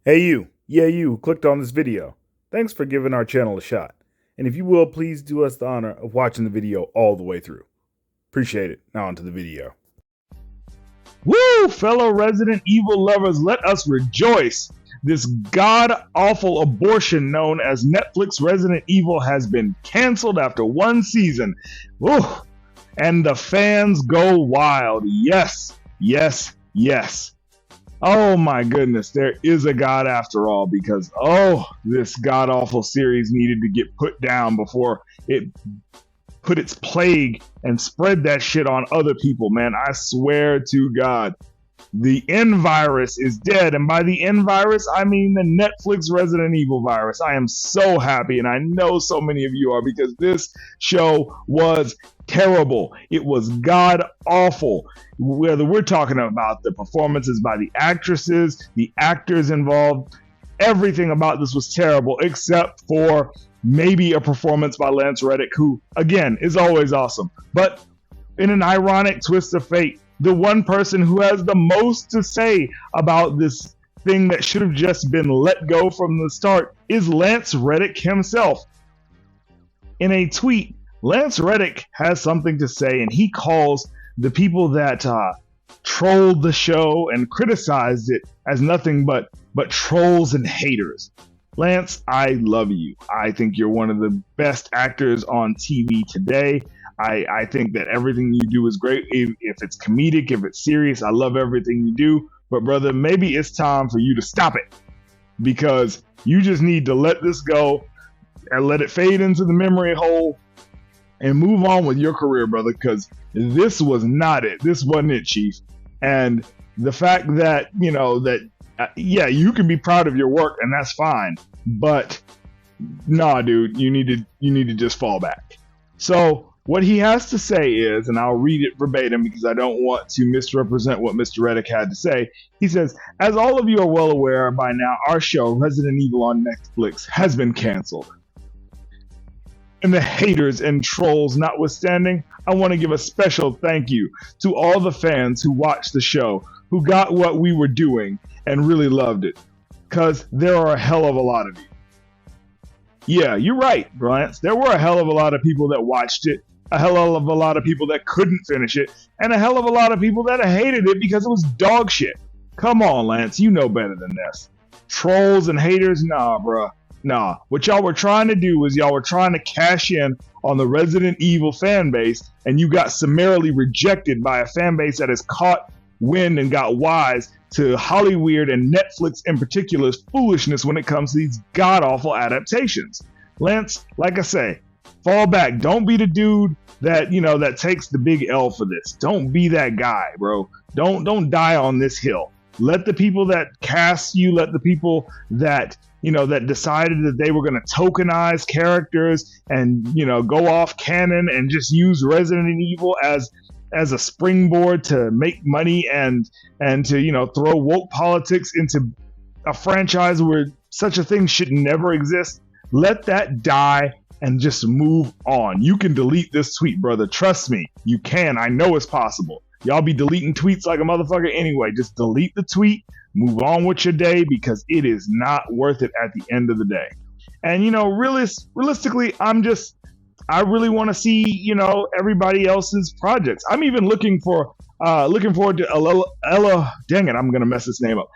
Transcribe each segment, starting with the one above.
Hey you, yeah you who clicked on this video. Thanks for giving our channel a shot. And if you will, please do us the honor of watching the video all the way through. Appreciate it. Now onto the video. Woo, fellow Resident Evil lovers, let us rejoice. This god-awful abortion known as Netflix Resident Evil has been canceled after one season. Woo, and the fans go wild. Yes, yes, yes. Oh my goodness, there is a God after all, because this god-awful series needed to get put down before it put its plague and spread that shit on other people, man. I swear to God, the N virus is dead. And by the N virus, I mean the Netflix Resident Evil virus. I am so happy, and I know so many of you are, because this show was terrible. It was god awful. Whether we're talking about the performances by the actresses, the actors involved, everything about this was terrible, except for maybe a performance by Lance Reddick, who, again, is always awesome. But in an ironic twist of fate, the one person who has the most to say about this thing that should have just been let go from the start is Lance Reddick himself. In a tweet, Lance Reddick has something to say, and he calls the people that trolled the show and criticized it as nothing but trolls and haters. Lance, I love you. I think you're one of the best actors on TV today. I think that everything you do is great. If it's comedic, if it's serious, I love everything you do. But brother, maybe it's time for you to stop it, because you just need to let this go and let it fade into the memory hole and move on with your career, brother, because this was not it. This wasn't it, Chief. And the fact that, yeah, you can be proud of your work, and that's fine. But nah, dude, you need to just fall back. So what he has to say is, and I'll read it verbatim because I don't want to misrepresent what Mr. Reddick had to say. He says, "As all of you are well aware by now, our show, Resident Evil on Netflix, has been canceled. And the haters and trolls notwithstanding, I want to give a special thank you to all the fans who watched the show, who got what we were doing and really loved it. Because there are a hell of a lot of you." Yeah, you're right, Lance. There were a hell of a lot of people that watched it, a hell of a lot of people that couldn't finish it, and a hell of a lot of people that hated it because it was dog shit. Come on, Lance, you know better than this. Trolls and haters, nah, bruh. Nah, what y'all were trying to do was y'all were trying to cash in on the Resident Evil fan base, and you got summarily rejected by a fan base that has caught wind and got wise to Hollywood and Netflix in particular's foolishness when it comes to these god-awful adaptations. Lance, like I say, fall back. Don't be the dude that, that takes the big L for this. Don't be that guy, bro. Don't die on this hill. Let the people that cast you, let the people that that decided that they were going to tokenize characters and, go off canon and just use Resident Evil as a springboard to make money and to, throw woke politics into a franchise where such a thing should never exist. Let that die and just move on. You can delete this tweet, brother. Trust me, you can. I know it's possible. Y'all be deleting tweets like a motherfucker anyway. Just delete the tweet, move on with your day, because it is not worth it at the end of the day. And, realistically, I really want to see, everybody else's projects. I'm even looking forward to Ella, dang it, I'm going to mess this name up.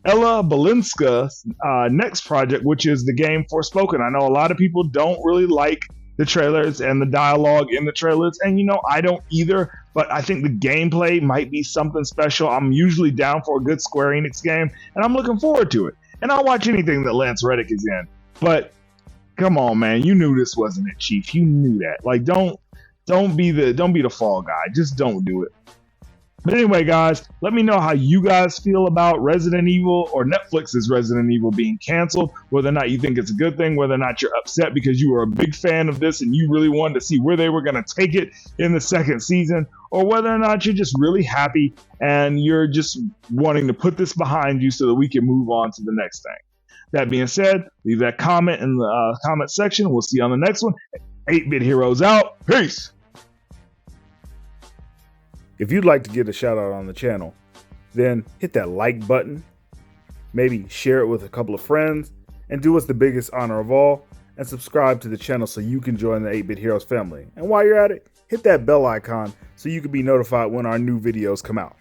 Ella Balinska's next project, which is the game Forspoken. I know a lot of people don't really like the trailers and the dialogue in the trailers, and I don't either, but I think the gameplay might be something special. I'm usually down for a good Square Enix game, and I'm looking forward to it. And I'll watch anything that Lance Reddick is in. But come on, man, you knew this wasn't it, Chief. You knew that. Like, don't be the fall guy. Just don't do it. But anyway, guys, let me know how you guys feel about Resident Evil or Netflix's Resident Evil being canceled, whether or not you think it's a good thing, whether or not you're upset because you were a big fan of this and you really wanted to see where they were going to take it in the second season, or whether or not you're just really happy and you're just wanting to put this behind you so that we can move on to the next thing. That being said, leave that comment in the comment section. We'll see you on the next one. 8-Bit Heroes out. Peace. If you'd like to get a shout out on the channel, then hit that like button, Maybe share it with a couple of friends, and do us the biggest honor of all, and subscribe to the channel so you can join the 8-Bit Heroes family. And while you're at it, hit that bell icon so you can be notified when our new videos come out.